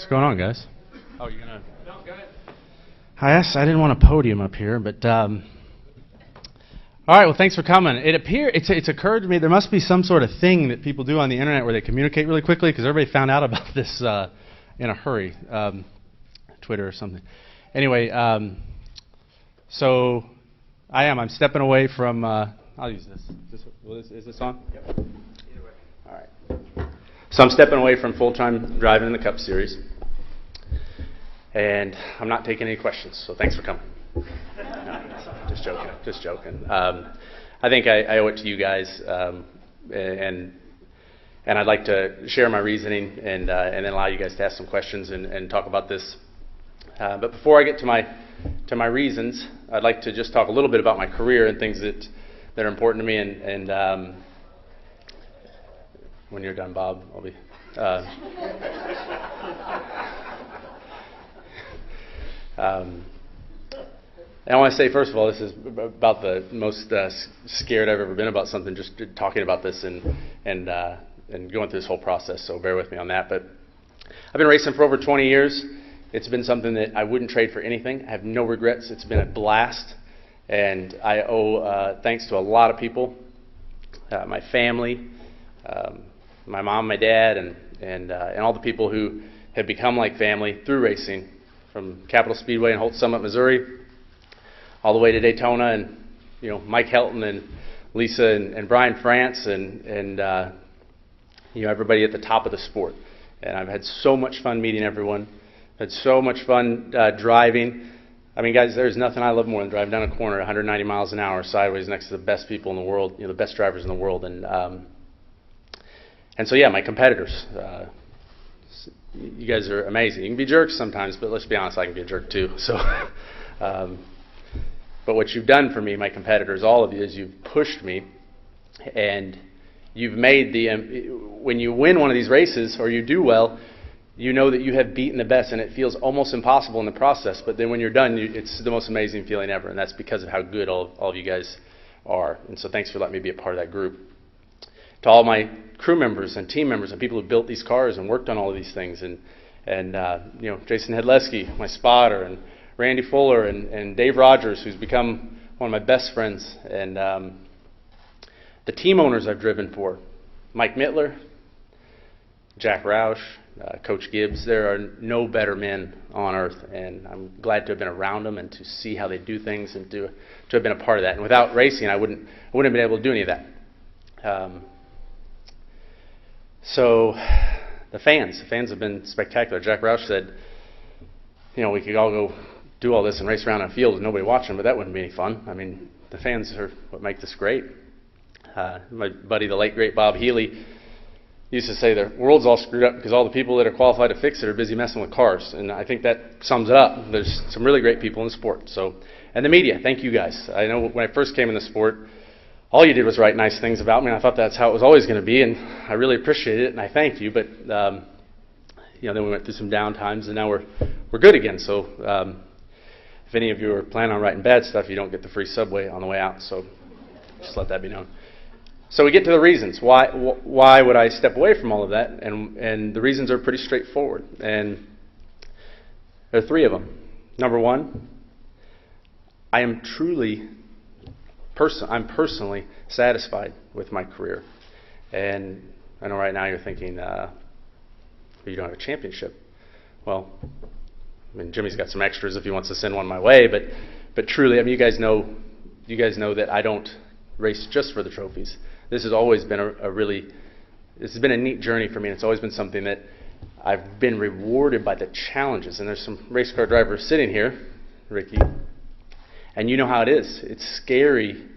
What's going on, guys? Oh, you're gonna. No, go ahead. I didn't want a podium up here, but all right. Well, thanks for coming. It's occurred to me there must be some sort of thing that people do on the internet where they communicate really quickly, because everybody found out about this in a hurry, Twitter or something. Anyway, so I'm stepping away from. I'll use this. Is this on? Yep. Either way. All right. So I'm stepping away from full-time driving in the Cup Series, and I'm not taking any questions. So thanks for coming. No, just joking. I think I owe it to you guys, and I'd like to share my reasoning and then allow you guys to ask some questions and talk about this. But before I get to my reasons, I'd like to just talk a little bit about my career and things that are important to me. And when you're done, Bob, I'll be. And I want to say, first of all, this is about the most scared I've ever been about something, just talking about this and going through this whole process, so bear with me on that. But I've been racing for over 20 years. It's been something that I wouldn't trade for anything. I have no regrets. It's been a blast, and I owe thanks to a lot of people, my family, my mom, my dad, and all the people who have become like family through racing, from Capitol Speedway in Holt Summit, Missouri, all the way to Daytona, and Mike Helton and Lisa and Brian France and everybody at the top of the sport. And I've had so much fun meeting everyone. Had so much fun driving. I mean, guys, there's nothing I love more than driving down a corner at 190 miles an hour sideways next to the best people in the world, the best drivers in the world. And so, yeah, my competitors. You guys are amazing. You can be jerks sometimes, but let's be honest, I can be a jerk too. So, but what you've done for me, my competitors, all of you, is you've pushed me, and you've made when you win one of these races or you do well, you know that you have beaten the best, and it feels almost impossible in the process. But then when you're done, it's the most amazing feeling ever, and that's because of how good all of you guys are. And so thanks for letting me be a part of that group. To all my crew members and team members and people who built these cars and worked on all of these things, and Jason Hedleski, my spotter, and Randy Fuller and Dave Rogers, who's become one of my best friends, and the team owners I've driven for, Mike Mittler, Jack Roush, Coach Gibbs. There are no better men on earth, and I'm glad to have been around them and to see how they do things and to have been a part of that. And without racing, I wouldn't have been able to do any of that. So the fans have been spectacular. Jack Roush said, we could all go do all this and race around in a field with nobody watching, but that wouldn't be any fun. I mean, the fans are what make this great. My buddy, the late great Bob Healy, used to say the world's all screwed up because all the people that are qualified to fix it are busy messing with cars. And I think that sums it up. There's some really great people in the sport. And the media, thank you guys. I know when I first came in the sport, all you did was write nice things about me, and I thought that's how it was always going to be, and I really appreciate it, and I thank you. But then we went through some down times, and now we're good again. So if any of you are planning on writing bad stuff, you don't get the free subway on the way out. So just let that be known. So we get to the reasons. Why would I step away from all of that? And the reasons are pretty straightforward, and there are three of them. Number one, I'm personally satisfied with my career. And I know right now you're thinking, you don't have a championship. Well, I mean, Jimmy's got some extras if he wants to send one my way, but truly, I mean, you guys know that I don't race just for the trophies. This has always been this has been a neat journey for me, and it's always been something that I've been rewarded by the challenges. And there's some race car drivers sitting here, Ricky, and you know how it is. It's scary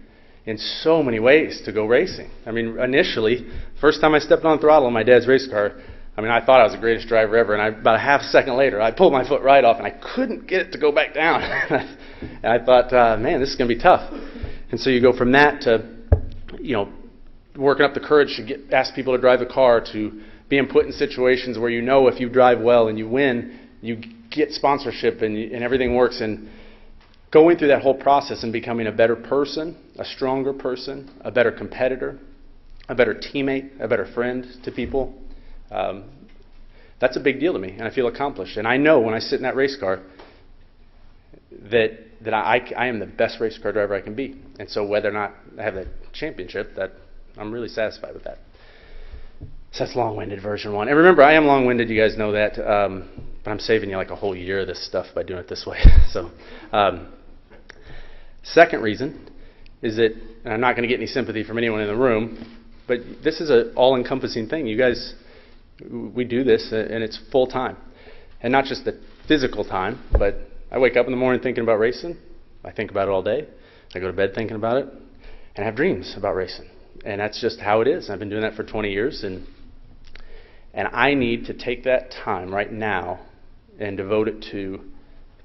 in so many ways to go racing. I mean, initially, first time I stepped on the throttle in my dad's race car, I mean, I thought I was the greatest driver ever, and about a half second later, I pulled my foot right off, and I couldn't get it to go back down. And I thought, man, this is going to be tough. And so you go from that to, working up the courage to ask people to drive a car, to being put in situations where if you drive well and you win, you get sponsorship and everything works. And going through that whole process and becoming a better person, a stronger person, a better competitor, a better teammate, a better friend to people, That's a big deal to me, and I feel accomplished. And I know when I sit in that race car that I am the best race car driver I can be. And so whether or not I have that championship, that I'm really satisfied with that. So that's long-winded version one. And remember, I am long-winded. You guys know that. But I'm saving you like a whole year of this stuff by doing it this way. So, second reason is that, and I'm not going to get any sympathy from anyone in the room, but this is an all-encompassing thing. You guys, we do this, and it's full-time. And not just the physical time, but I wake up in the morning thinking about racing. I think about it all day. I go to bed thinking about it, and I have dreams about racing. And that's just how it is. I've been doing that for 20 years, and I need to take that time right now and devote it to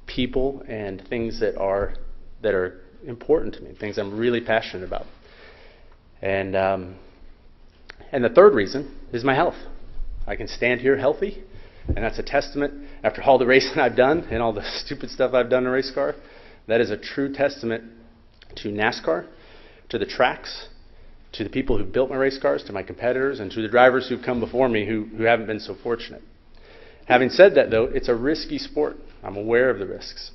people and things that are important to me, things I'm really passionate about. And the third reason is my health. I can stand here healthy, and that's a testament, after all the racing I've done and all the stupid stuff I've done in a race car, that is a true testament to NASCAR, to the tracks, to the people who built my race cars, to my competitors, and to the drivers who've come before me who haven't been so fortunate. Having said that, though, it's a risky sport. I'm aware of the risks.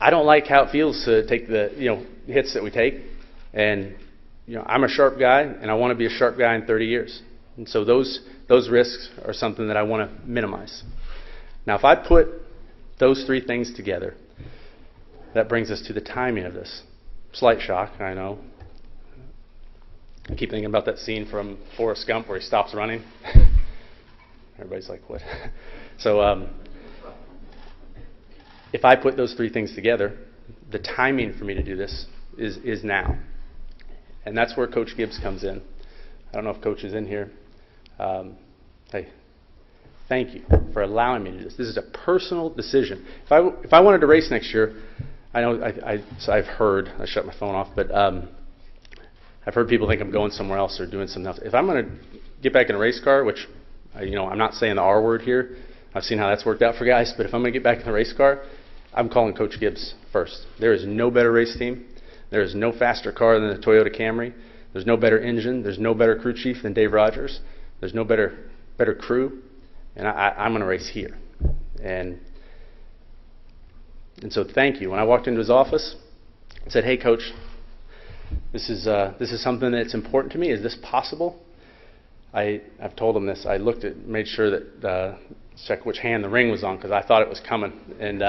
I don't like how it feels to take the hits that we take, and I'm a sharp guy, and I want to be a sharp guy in 30 years. And so those risks are something that I want to minimize. Now, if I put those three things together, that brings us to the timing of this. Slight shock, I know. I keep thinking about that scene from Forrest Gump where he stops running. Everybody's like, what? So if I put those three things together, the timing for me to do this is now. And that's where Coach Gibbs comes in. I don't know if Coach is in here. Hey, thank you for allowing me to do this. This is a personal decision. If I wanted to race next year, I know I've heard, I shut my phone off, but I've heard people think I'm going somewhere else or doing something else. If I'm going to get back in a race car, which I'm not saying the R word here. I've seen how that's worked out for guys, but if I'm going to get back in the race car, I'm calling Coach Gibbs first. There is no better race team. There is no faster car than the Toyota Camry. There's no better engine. There's no better crew chief than Dave Rogers. There's no better crew, and I'm going to race here. And so thank you. When I walked into his office, I said, "Hey, Coach, this is something that's important to me. Is this possible?" I've told him this. I made sure that check which hand the ring was on because I thought it was coming, and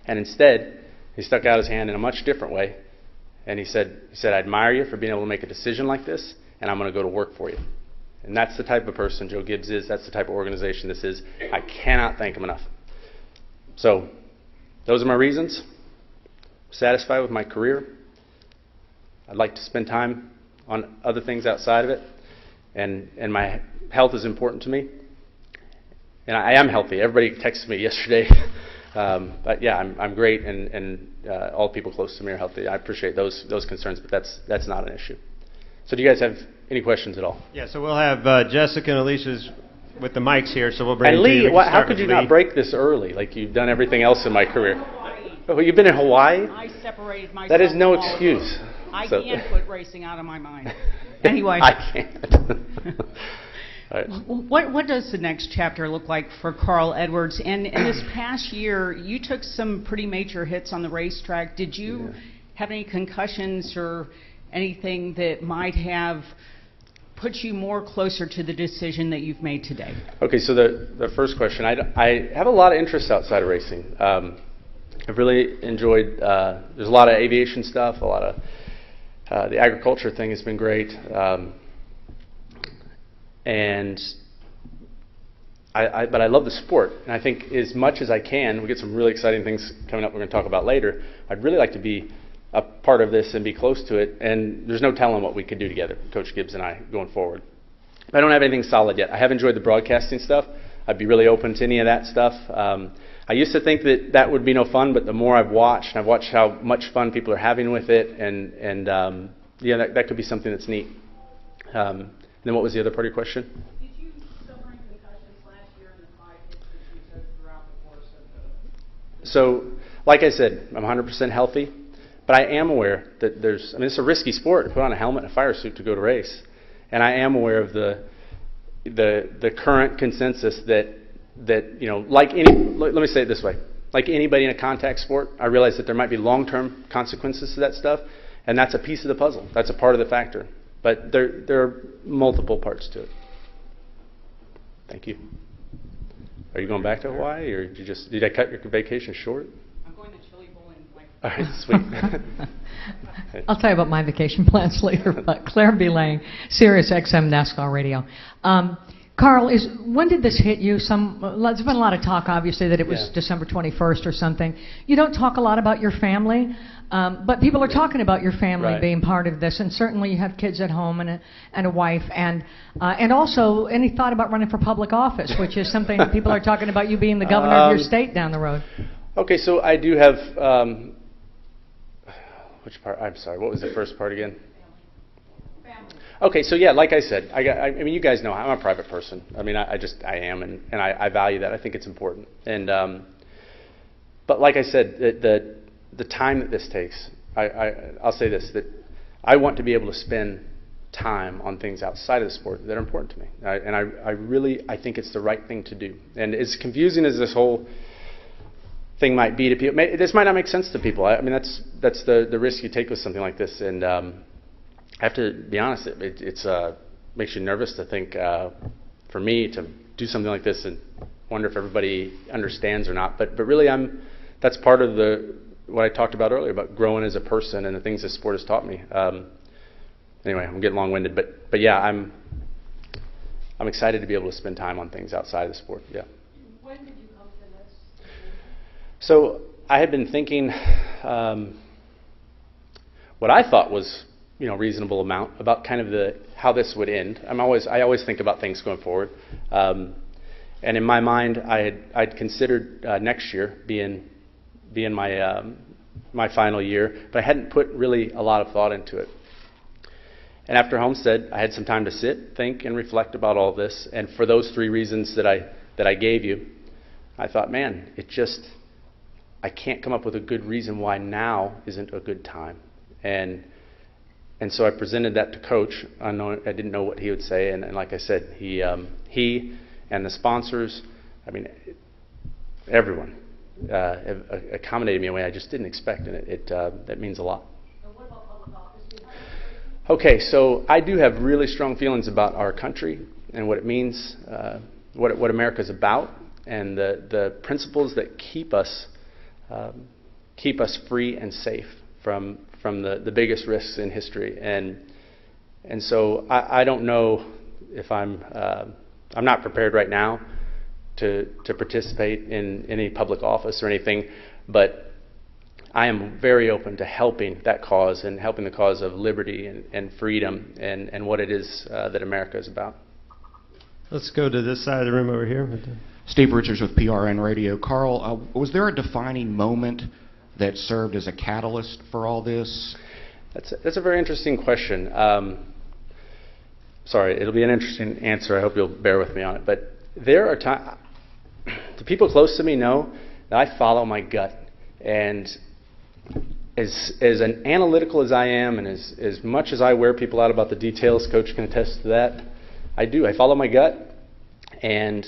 instead he stuck out his hand in a much different way, and he said, "I admire you for being able to make a decision like this, and I'm going to go to work for you." And that's the type of person Joe Gibbs is. That's the type of organization this is. I cannot thank him enough. So those are my reasons. I'm satisfied with my career. I'd like to spend time on other things outside of it. And my health is important to me. And I am healthy. Everybody texted me yesterday. But yeah, I'm great, and all people close to me are healthy. I appreciate those concerns, but that's not an issue. So do you guys have any questions at all? Yeah, so we'll have Jessica and Alicia's with the mics here, so we'll bring and it to you. Lee, how could you not break this early, like you've done everything else in my career? Oh, you've been in Hawaii? I separated myself. That is no from all excuse. I can't put racing out of my mind. Anyway. I can't. All right. What does the next chapter look like for Carl Edwards? And in this past year, you took some pretty major hits on the racetrack. Did you have any concussions or anything that might have put you more closer to the decision that you've made today? Okay, so the first question, I have a lot of interests outside of racing. I've really enjoyed, there's a lot of aviation stuff, a lot of the agriculture thing has been great. But I love the sport, and I think as much as I can, we get some really exciting things coming up we're going to talk about later. I'd really like to be a part of this and be close to it, and there's no telling what we could do together, Coach Gibbs and I, going forward. I don't have anything solid yet. I have enjoyed the broadcasting stuff. I'd be really open to any of that stuff. I used to think that would be no fun, but the more I've watched, and I've watched how much fun people are having with it, and that could be something that's neat. And then what was the other part of your question? Did you suffer any concussions last year in the 5 hits that you took throughout the course of the... So, like I said, I'm 100% healthy, but I am aware that it's a risky sport to put on a helmet and a fire suit to go to race. And I am aware of the current consensus that like let me say it this way, like anybody in a contact sport, I realize that there might be long-term consequences to that stuff, and that's a piece of the puzzle. That's a part of the factor. But there are multiple parts to it. Thank you. Are you going back to Hawaii, or did I cut your vacation short? I'm going to chili bowling. All right, sweet. I'll tell you about my vacation plans later, but Claire B. Lang, Sirius XM NASCAR Radio. Carl, when did this hit you? There's been a lot of talk, obviously, that it was December 21st or something. You don't talk a lot about your family, but people are talking about your family being part of this, and certainly you have kids at home and a wife, and also any thought about running for public office, which is something that people are talking about, you being the governor of your state down the road. Okay, so I do have, which part? I'm sorry, what was the first part again? Okay, so yeah, like I said, I mean, you guys know I'm a private person. I mean, I am, and I value that. I think it's important. And but like I said, the time that this takes, I'll say this, that I want to be able to spend time on things outside of the sport that are important to me. And I think it's the right thing to do. And as confusing as this whole thing might be to people, this might not make sense to people. I mean, that's the risk you take with something like this. And I have to be honest, it makes you nervous to think, for me, to do something like this and wonder if everybody understands or not. But really, that's part of what I talked about earlier about growing as a person and the things this sport has taught me. Anyway, I'm getting long-winded, but yeah, I'm excited to be able to spend time on things outside of the sport. Yeah. When did you come to this? So I had been thinking what I thought was reasonable amount about kind of how this would end. I always think about things going forward, and in my mind, I'd considered next year being my final year, but I hadn't put really a lot of thought into it. And after Homestead, I had some time to sit, think, and reflect about all this. And for those three reasons that I gave you, I thought, man, I can't come up with a good reason why now isn't a good time. And so I presented that to Coach. I didn't know what he would say, and like I said, he and the sponsors, I mean, everyone have accommodated me in a way I just didn't expect, and that means a lot. And what about public office? Okay, so I do have really strong feelings about our country and what it means, what America's about, and the principles that keep us free and safe from the biggest risks in history. And so I don't know if I'm not prepared right now to participate in any public office or anything, but I am very open to helping that cause and helping the cause of liberty and freedom and what it is that America is about. Let's go to this side of the room over here. Steve Richards with PRN Radio. Carl, was there a defining moment that served as a catalyst for all this? That's a very interesting question. Sorry, it'll be an interesting answer. I hope you'll bear with me on it. But there are times, the people close to me know that I follow my gut. And as an analytical as I am, and as much as I wear people out about the details, Coach can attest to that, I do. I follow my gut. And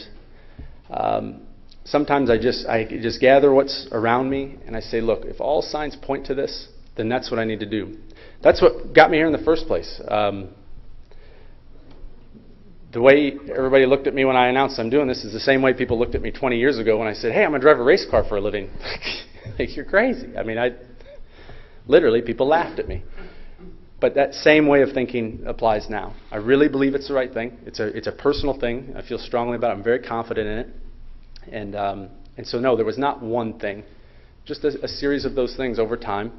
sometimes I just gather what's around me, and I say, look, if all signs point to this, then that's what I need to do. That's what got me here in the first place. The way everybody looked at me when I announced I'm doing this is the same way people looked at me 20 years ago when I said, hey, I'm going to drive a race car for a living. Like, you're crazy. I mean, literally, people laughed at me. But that same way of thinking applies now. I really believe it's the right thing. It's a personal thing. I feel strongly about it. I'm very confident in it. And so, no, there was not one thing. Just a series of those things over time.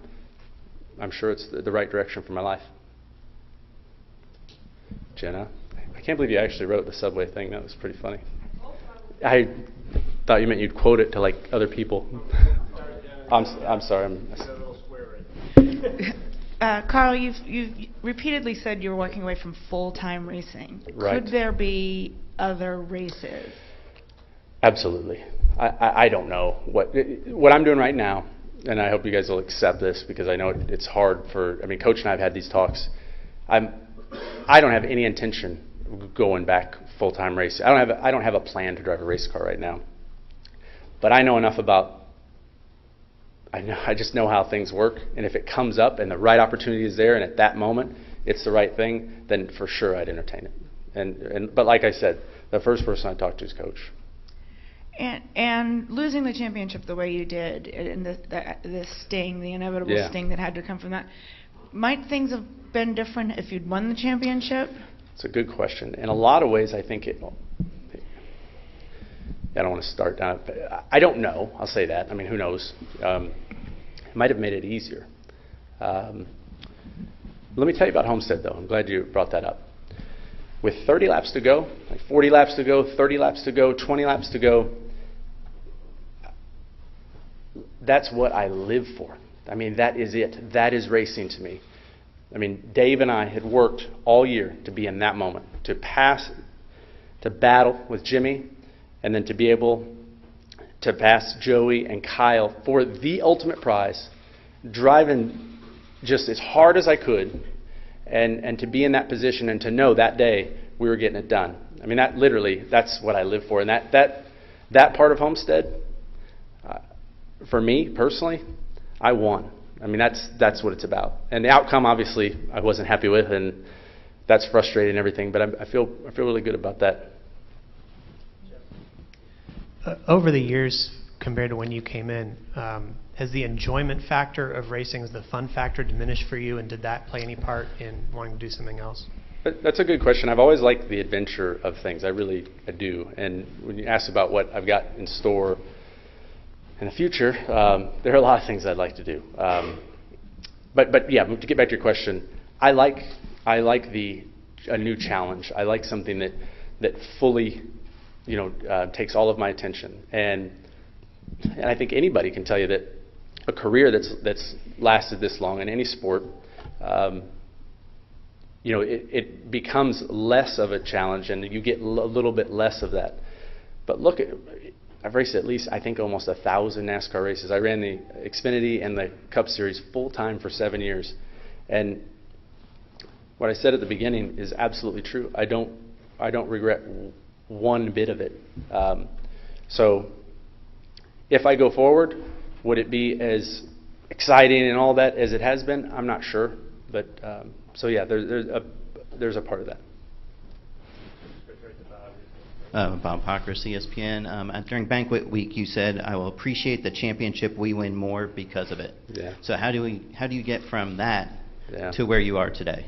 I'm sure it's the right direction for my life. Jenna, I can't believe you actually wrote the subway thing. That was pretty funny. I thought you meant you'd quote it to, like, other people. I'm sorry. Carl, you've repeatedly said you're walking away from full-time racing. Right. Could there be other races? Absolutely. I don't know what I'm doing right now, and I hope you guys will accept this because I know it's hard for. I mean, Coach and I have had these talks. I don't have any intention of going back full-time racing. I don't have a plan to drive a race car right now. But I know enough about, I just know how things work, and if it comes up and the right opportunity is there and at that moment it's the right thing, then for sure I'd entertain it. But like I said, the first person I talked to is Coach. And losing the championship the way you did, and the sting, the inevitable sting that had to come from that, might things have been different if you'd won the championship? It's a good question. In a lot of ways, I think it. I don't want to start down. I don't know. I'll say that. I mean, who knows? It might have made it easier. Let me tell you about Homestead, though. I'm glad you brought that up. With 30 laps to go, like 40 laps to go, 30 laps to go, 20 laps to go, that's what I live for. I mean, that is it. That is racing to me. I mean, Dave and I had worked all year to be in that moment, to battle with Jimmy, and then to be able to pass Joey and Kyle for the ultimate prize, driving just as hard as I could, and to be in that position and to know that day we were getting it done. I mean, that's what I live for. And that part of Homestead, for me personally, I won. I mean, that's what it's about. And the outcome, obviously, I wasn't happy with, and that's frustrating and everything. But I feel really good about that. Over the years, compared to when you came in, has the enjoyment factor of racing, has the fun factor diminished for you, and did that play any part in wanting to do something else? That's a good question. I've always liked the adventure of things. I do. And when you ask about what I've got in store in the future, there are a lot of things I'd like to do. But yeah, to get back to your question, I like a new challenge. I like something that fully, takes all of my attention. And I think anybody can tell you that a career that's lasted this long in any sport, it becomes less of a challenge, and you get a little bit less of that. But look, I've raced at least, I think, almost 1,000 NASCAR races. I ran the Xfinity and the Cup Series full time for 7 years, and what I said at the beginning is absolutely true. I don't regret one bit of it. So if I go forward, would it be as exciting and all that as it has been? I'm not sure, but so yeah, there's a part of that. Bob Hocker, CSPN. During banquet week, you said, "I will appreciate the championship we win more because of it." Yeah. So how do you get from that to where you are today?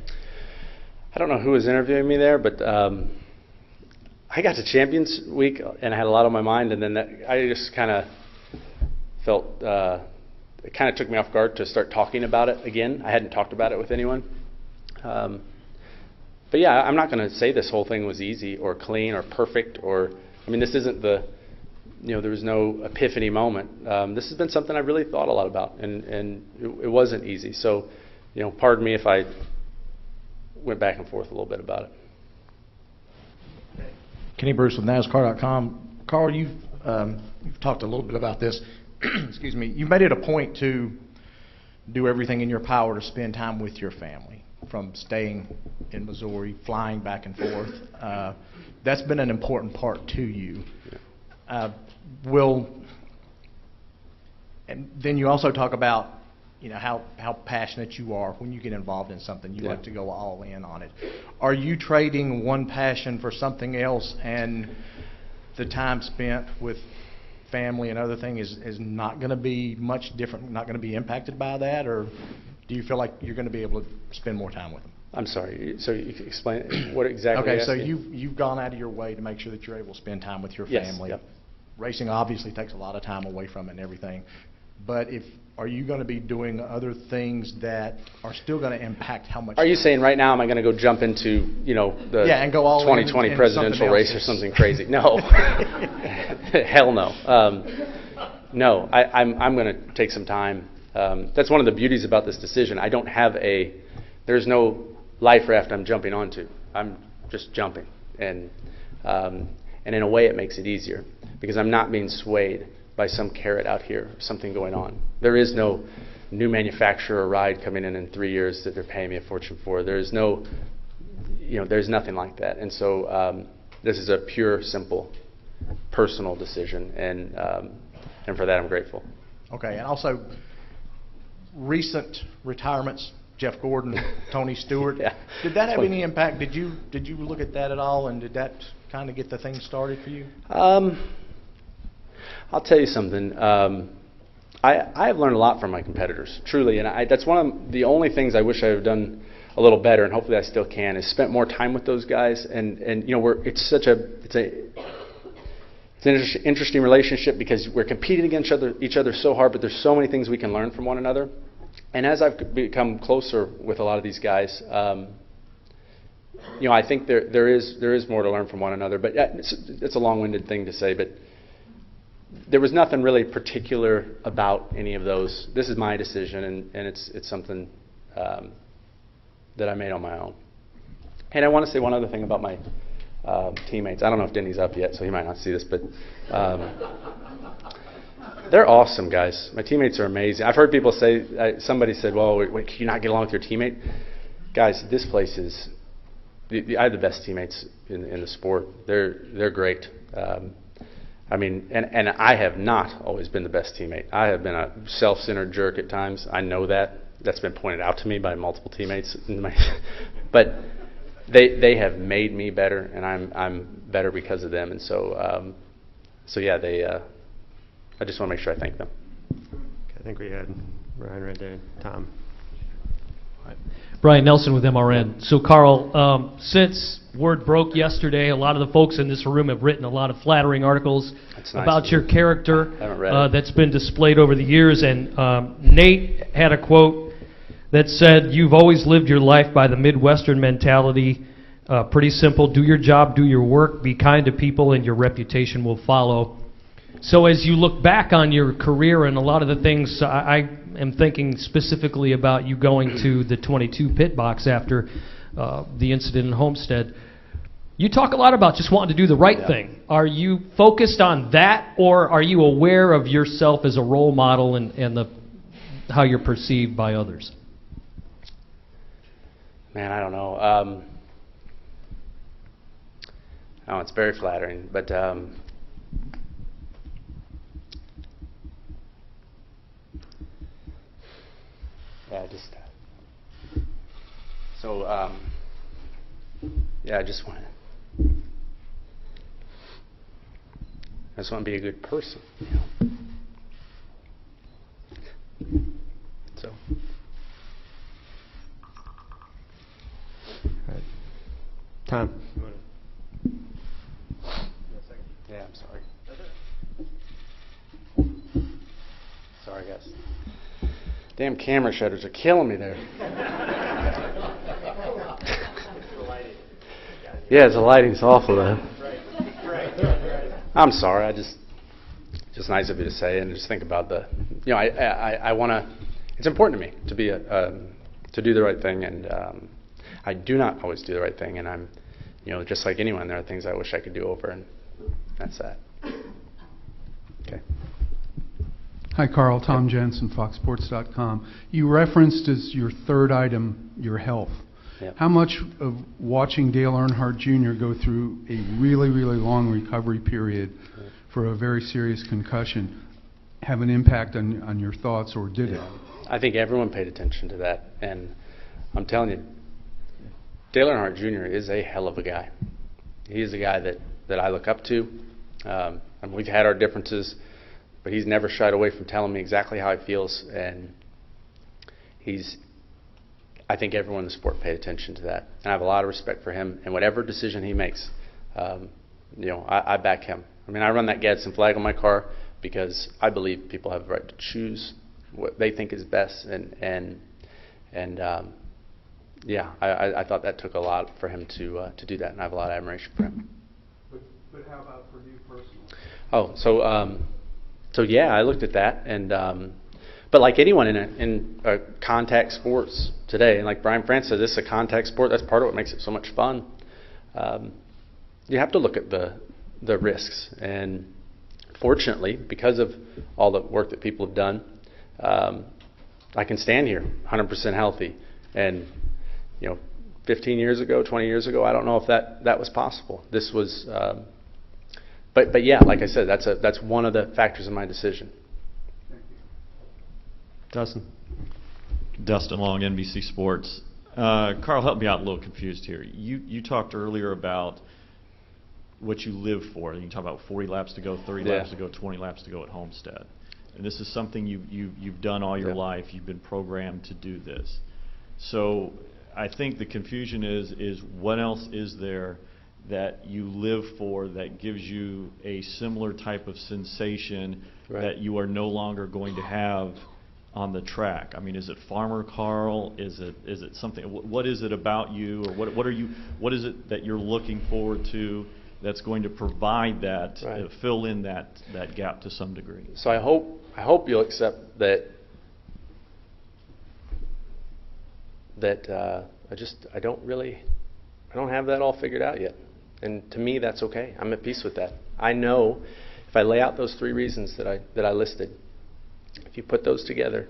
I don't know who was interviewing me there, but I got to Champions Week and I had a lot on my mind, and then I just kind of felt it kind of took me off guard to start talking about it again. I hadn't talked about it with anyone. But yeah, I'm not going to say this whole thing was easy or clean or perfect, this isn't there was no epiphany moment. This has been something I've really thought a lot about, and it wasn't easy. So, pardon me if I went back and forth a little bit about it. Kenny Bruce with NASCAR.com. Carl, you've talked a little bit about this. Excuse me. You made it a point to do everything in your power to spend time with your family, from staying in Missouri, flying back and forth. That's been an important part to you. And then you also talk about how passionate you are when you get involved in something. You like to go all in on it. Are you trading one passion for something else, and the time spent with family and other things is not going to be much different, not going to be impacted by that? Or do you feel like you're going to be able to spend more time with them? I'm sorry. So you can explain what exactly? Okay, so you've gone out of your way to make sure that you're able to spend time with your family. Yes. Yep. Racing obviously takes a lot of time away from it and everything, but are you going to be doing other things that are still going to impact how much? Are you saying right now, am I going to go jump into the and go all 2020 presidential race or something crazy? No, hell no. No, I'm going to take some time. That's one of the beauties about this decision. I don't have there's no life raft I'm jumping onto. I'm just jumping, and in a way it makes it easier because I'm not being swayed by some carrot out here, something going on. There is no new manufacturer ride coming in 3 years that they're paying me a fortune for. There's no, there's nothing like that. And so this is a pure, simple, personal decision, and for that I'm grateful. Okay, and also recent retirements, Jeff Gordon, Tony Stewart. Yeah. Did that have any impact? Did you look at that at all, and did that kind of get the thing started for you? I'll tell you something. I have learned a lot from my competitors, truly, and that's one of the only things I wish I had done a little better, and hopefully I still can, is spent more time with those guys. And it's an interesting relationship because we're competing against each other so hard, but there's so many things we can learn from one another. And as I've become closer with a lot of these guys, I think there is more to learn from one another. But it's a long-winded thing to say, but there was nothing really particular about any of those. This is my decision, and it's something that I made on my own. And I want to say one other thing about my teammates. I don't know if Denny's up yet, so he might not see this, but they're awesome guys. My teammates are amazing. I've heard people say, somebody said, well, wait, can you not get along with your teammate? Guys, this place is, I have the best teammates in the sport. They're great. And I have not always been the best teammate. I have been a self-centered jerk at times. I know that. That's been pointed out to me by multiple teammates. But they have made me better, and I'm better because of them. And so yeah, I just want to make sure I thank them. I think we had Ryan right there. Tom. Brian Nelson with MRN. So, Carl, since word broke yesterday, a lot of the folks in this room have written a lot of flattering articles about your character that's been displayed over the years. And Nate had a quote that said, "You've always lived your life by the Midwestern mentality. Pretty simple. Do your job, do your work, be kind to people, and your reputation will follow." So as you look back on your career and a lot of the things, I am thinking specifically about you going to the 22 pit box after the incident in Homestead. You talk a lot about just wanting to do the right thing. Are you focused on that, or are you aware of yourself as a role model and how you're perceived by others? Man, I don't know. It's very flattering, but yeah, I just want to be a good person, So. Right. Tom. Yeah, I'm sorry. Sorry, guys. Damn camera shutters are killing me there. Yeah, the lighting's awful though. I'm sorry. It's nice of you to say, and just think about I want to. It's important to me to be to do the right thing, and I do not always do the right thing, and I'm, just like anyone, there are things I wish I could do over, and that's that. Okay. Hi, Carl. Tom Jensen, FoxSports.com. You referenced as your third item your health. Yep. How much of watching Dale Earnhardt Jr. go through a really, really long recovery period for a very serious concussion have an impact on your thoughts, or did it? I think everyone paid attention to that, and I'm telling you, Dale Earnhardt Jr. is a hell of a guy. He's a guy that I look up to. And we've had our differences, but he's never shied away from telling me exactly how he feels, and I think everyone in the sport paid attention to that, and I have a lot of respect for him, and whatever decision he makes, I back him. I mean, I run that Gadsden flag on my car because I believe people have the right to choose what they think is best, I thought that took a lot for him to do that, and I have a lot of admiration for him. But how about for you personally? Oh, so yeah, I looked at that, and but like anyone in contact sports today, and like Brian France said, this is a contact sport. That's part of what makes it so much fun. You have to look at the risks, and fortunately, because of all the work that people have done, I can stand here 100% healthy and 15 years ago, 20 years ago, I don't know if that was possible. This was, but yeah, like I said, that's one of the factors in my decision. Dustin. Dustin Long, NBC Sports. Carl, help me out, a little confused here. You talked earlier about what you live for. You talk about 40 laps to go, 30 laps to go, 20 laps to go at Homestead. And this is something you've done all your life. You've been programmed to do this. So I think the confusion is what else is there that you live for that gives you a similar type of sensation that you are no longer going to have on the track? I mean, is it Farmer Carl? Is it something? What is it about you, or what is it that you're looking forward to that's going to provide that, fill in that gap to some degree? So I hope you'll accept that I don't have that all figured out yet. And to me, that's okay. I'm at peace with that. I know if I lay out those 3 reasons that I listed, if you put those together,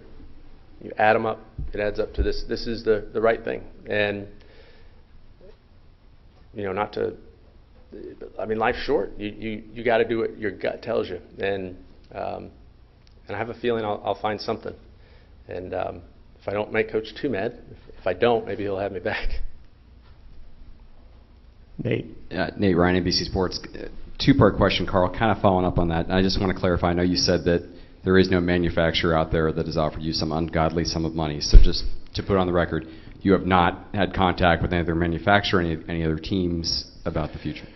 you add them up, it adds up to this. This is the right thing. And life's short. You got to do what your gut tells you. And I have a feeling I'll find something. And if I don't make Coach too mad, if I don't, maybe he'll have me back. Nate. Nate Ryan, NBC Sports. 2-part question, Carl, kind of following up on that. I just want to clarify, I know you said that there is no manufacturer out there that has offered you some ungodly sum of money. So just to put it on the record, you have not had contact with any other manufacturer, any other teams about the future?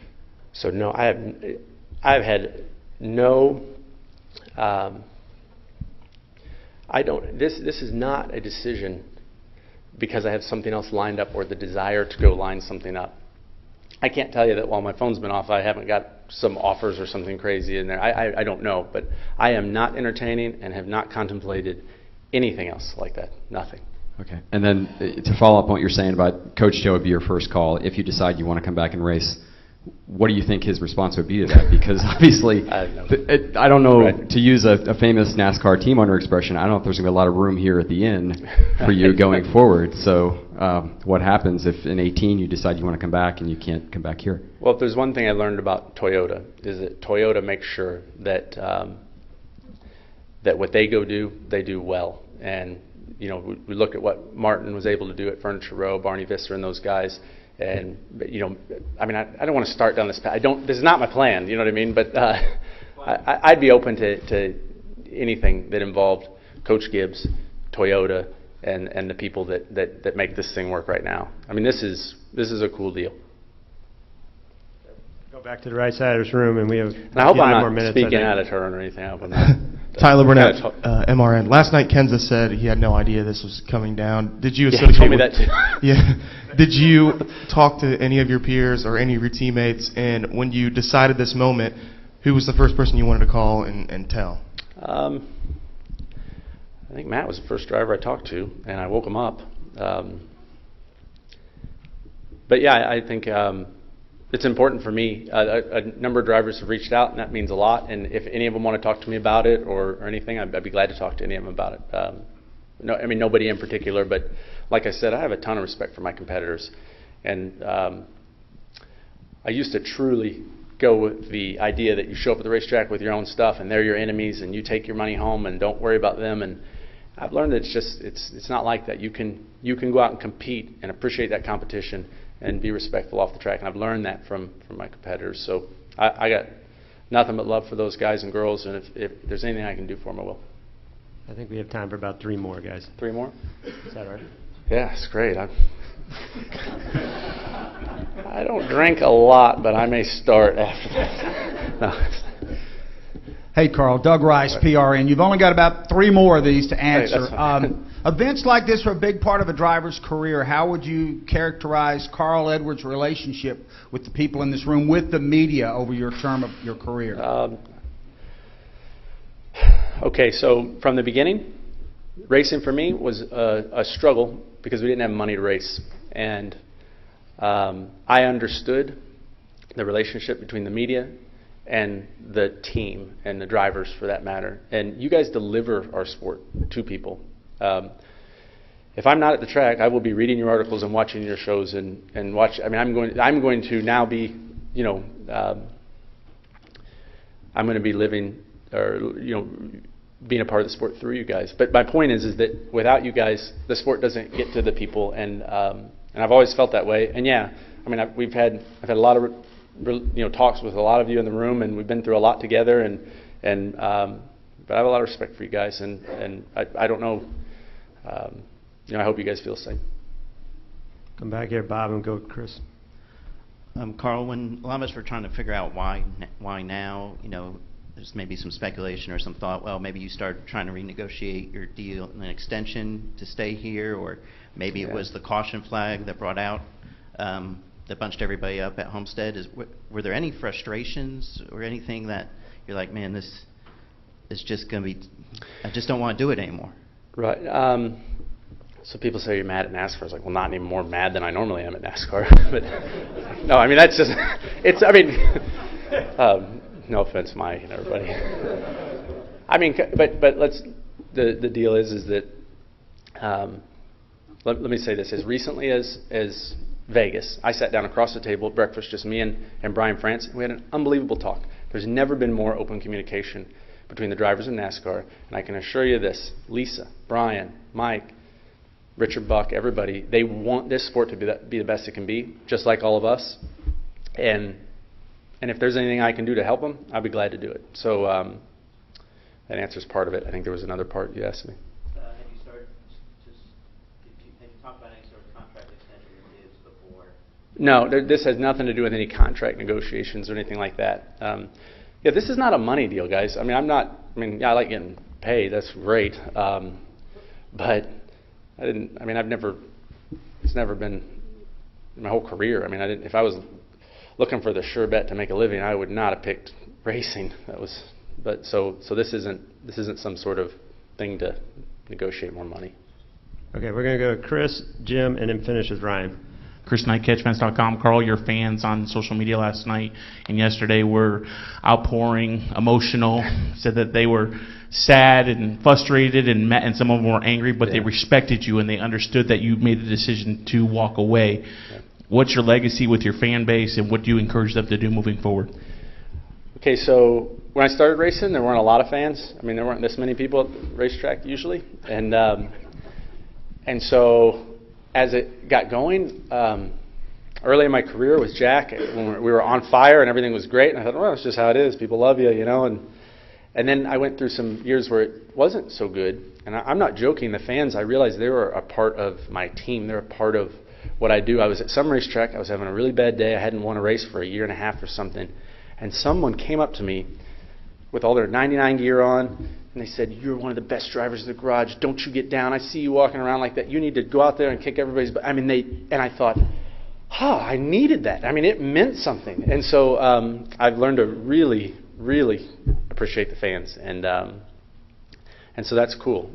So no, I've had no. This is not a decision because I have something else lined up or the desire to go line something up. I can't tell you that while my phone's been off, I haven't got some offers or something crazy in there. I don't know, but I am not entertaining and have not contemplated anything else like that. Nothing. Okay. And then to follow up on what you're saying about Coach Joe would be your first call. If you decide you want to come back and race, what do you think his response would be to that? Because obviously, I don't know, to use a famous NASCAR team owner expression, I don't know if there's going to be a lot of room here at the inn for you going forward. So what happens if in 18 you decide you want to come back and you can't come back here? Well, if there's one thing I learned about Toyota is that Toyota makes sure that that what they go do, they do well. And we look at what Martin was able to do at Furniture Row, Barney Visser and those guys. And I don't want to start down this path. This is not my plan. You know what I mean? But I'd be open to anything that involved Coach Gibbs, Toyota, and the people that make this thing work right now. I mean, this is a cool deal. Go back to the right side of this room, and we have. And I hope I'm not minutes, speaking out of turn or anything. I hope I'm not. Tyler Burnett, MRN. Last night, Kenza said he had no idea this was coming down. Did you associate told me that too. Yeah. Did you talk to any of your peers or any of your teammates? And when you decided this moment, who was the first person you wanted to call and tell? I think Matt was the first driver I talked to, and I woke him up. But yeah, I think it's important for me. A number of drivers have reached out, and that means a lot. And if any of them want to talk to me about it or anything, I'd be glad to talk to any of them about it. Nobody in particular, but like I said, I have a ton of respect for my competitors. And I used to truly go with the idea that you show up at the racetrack with your own stuff, and they're your enemies, and you take your money home and don't worry about them. And I've learned that it's not like that. You can go out and compete and appreciate that competition and be respectful off the track. And I've learned that from my competitors. So I got nothing but love for those guys and girls. And if there's anything I can do for them, I will. I think we have time for about 3 more, guys. 3 more? Is that right? Yeah, it's great. I don't drink a lot, but I may start after that. No. Hey, Carl. Doug Rice, PRN. You've only got about 3 more of these to answer. Hey, events like this are a big part of a driver's career. How would you characterize Carl Edwards' relationship with the people in this room, with the media over your term of your career? Okay, so from the beginning, racing for me was a struggle because we didn't have money to race. And I understood the relationship between the media and the team and the drivers for that matter. And you guys deliver our sport to people. if I'm not at the track, I will be reading your articles and watching your shows and watch. I mean, I'm going to now be, you know, I'm going to be living or, you know, being a part of the sport through you guys. But my point is that without you guys, the sport doesn't get to the people, and I've always felt that way. And yeah, I mean, I've had a lot of you know, talks with a lot of you in the room, and we've been through a lot together, and but I have a lot of respect for you guys, and I don't know, you know, I hope you guys feel the same. Come back here, Bob, and go with Chris. Carl, when a lot of us were trying to figure out why now, you know, there's maybe some speculation or some thought, well, maybe you started trying to renegotiate your deal, an extension to stay here, or maybe it was the caution flag that brought out, that bunched everybody up at Homestead. Were there any frustrations or anything that you're like, man, this is just going to be, I just don't want to do it anymore? Right. So people say you're mad at NASCAR. I was like, well, not any more mad than I normally am at NASCAR. But no, I mean, that's just, it's, I mean, no offense, Mike and everybody. I mean, but let's, the deal is that, let me say this, as recently as Vegas, I sat down across the table at breakfast, just me and Brian France, and we had an unbelievable talk. There's never been more open communication between the drivers in NASCAR, and I can assure you this, Lisa, Brian, Mike, Richard Buck, everybody, they want this sport to be the best it can be, just like all of us. And if there's anything I can do to help them, I'll be glad to do it. So that answers part of it. I think there was another part you asked me. Have you started, have you talked about any sort of contract extension or bids before? No, this has nothing to do with any contract negotiations or anything like that. Yeah, this is not a money deal, guys. I mean, yeah, I like getting paid. That's great. But it's never been in my whole career. I mean, if I was looking for the sure bet to make a living, I would not have picked racing. So this isn't some sort of thing to negotiate more money. Okay, we're going to go to Chris, Jim, and then finish with Ryan. Chris Knight, catchfans.com. Carl, your fans on social media last night and yesterday were outpouring, emotional, said that they were sad and frustrated, and some of them were angry, but they respected you and they understood that you made the decision to walk away. Yeah. What's your legacy with your fan base, and what do you encourage them to do moving forward? Okay, so when I started racing, there weren't a lot of fans. I mean, there weren't this many people at the racetrack usually, and so as it got going, early in my career with Jack, when we were on fire and everything was great, and I thought, well, it's just how it is. People love you, you know. And then I went through some years where it wasn't so good. And I'm not joking. The fans, I realized they were a part of my team. They're a part of what I do. I was at some racetrack. I was having a really bad day. I hadn't won a race for a year and a half or something. And someone came up to me with all their 99 gear on, and they said, you're one of the best drivers in the garage. Don't you get down. I see you walking around like that. You need to go out there and kick everybody's butt. I mean, and I thought, I needed that. I mean, it meant something. And so I've learned to really, really appreciate the fans. And so that's cool.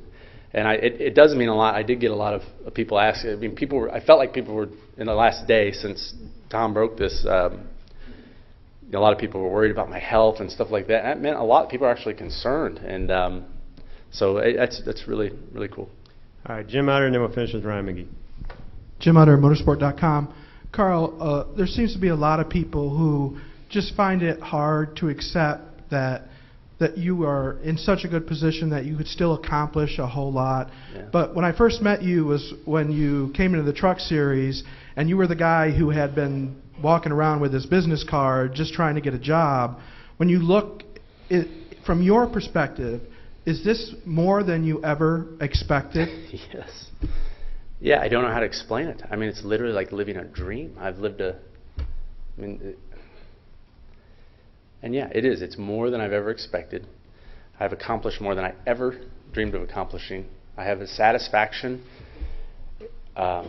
And it does mean a lot. I did get a lot of people asking. I mean, I felt like people were, in the last day since Tom broke this, a lot of people were worried about my health and stuff like that. That meant a lot of people are actually concerned, and so that's really, really cool. All right, Jim Otter, and then we'll finish with Ryan McGee. Jim Otter, motorsport.com. Carl, there seems to be a lot of people who just find it hard to accept that you are in such a good position that you could still accomplish a whole lot. Yeah. But when I first met you was when you came into the Truck Series, and you were the guy who had been walking around with his business card just trying to get a job. When you look from your perspective, is this more than you ever expected? Yes. Yeah, I don't know how to explain it. I mean, it's literally like living a dream. And yeah, it is. It's more than I've ever expected. I've accomplished more than I ever dreamed of accomplishing. I have a satisfaction that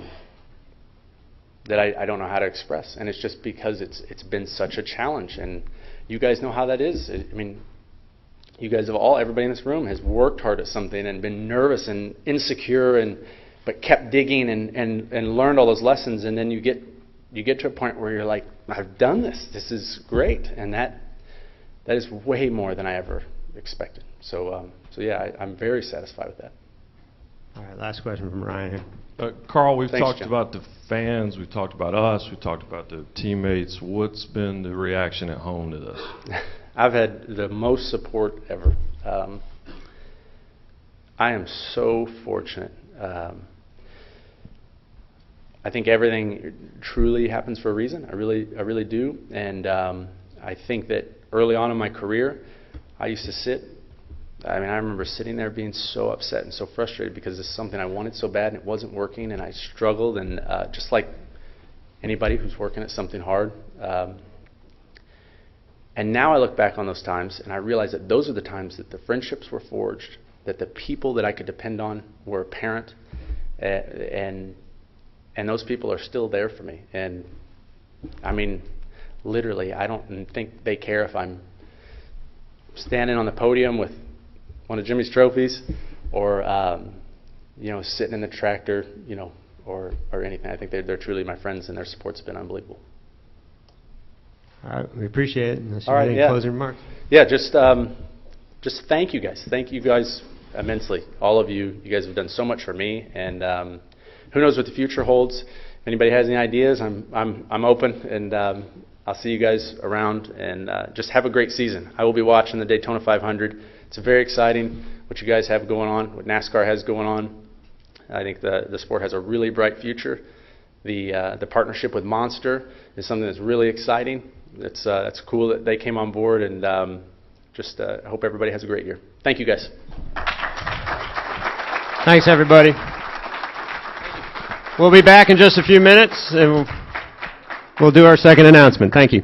I don't know how to express, and it's just because it's been such a challenge, and you guys know how that is. I mean, you guys everybody in this room has worked hard at something and been nervous and insecure, but kept digging and learned all those lessons, and then you get to a point where you're like, I've done this. This is great, and that is way more than I ever expected. So yeah, I'm very satisfied with that. All right, last question from Ryan here. Carl, we've Thanks, talked Jim. about the fans, we've talked about us, we've talked about the teammates. What's been the reaction at home to this? I've had the most support ever. I am so fortunate. I think everything truly happens for a reason. I really do. And I think that early on in my career, I used to sit. I remember sitting there being so upset and so frustrated because it's something I wanted so bad and it wasn't working, and I struggled. And just like anybody who's working at something hard. And now I look back on those times and I realize that those are the times that the friendships were forged, that the people that I could depend on were apparent, and those people are still there for me. And I mean, literally, I don't think they care if I'm standing on the podium with one of Jimmy's trophies or sitting in the tractor, or anything. I think they're truly my friends, and their support's been unbelievable. All right, we appreciate it. Unless you All have right, any yeah. closing remarks. Yeah, just thank you guys. Thank you guys immensely. All of you. You guys have done so much for me, and who knows what the future holds. If anybody has any ideas, I'm open, and I'll see you guys around, and just have a great season. I will be watching the Daytona 500. It's very exciting what you guys have going on, what NASCAR has going on. I think the sport has a really bright future. The partnership with Monster is something that's really exciting. It's cool that they came on board, and I hope everybody has a great year. Thank you, guys. Thanks, everybody. We'll be back in just a few minutes, and we'll do our second announcement. Thank you.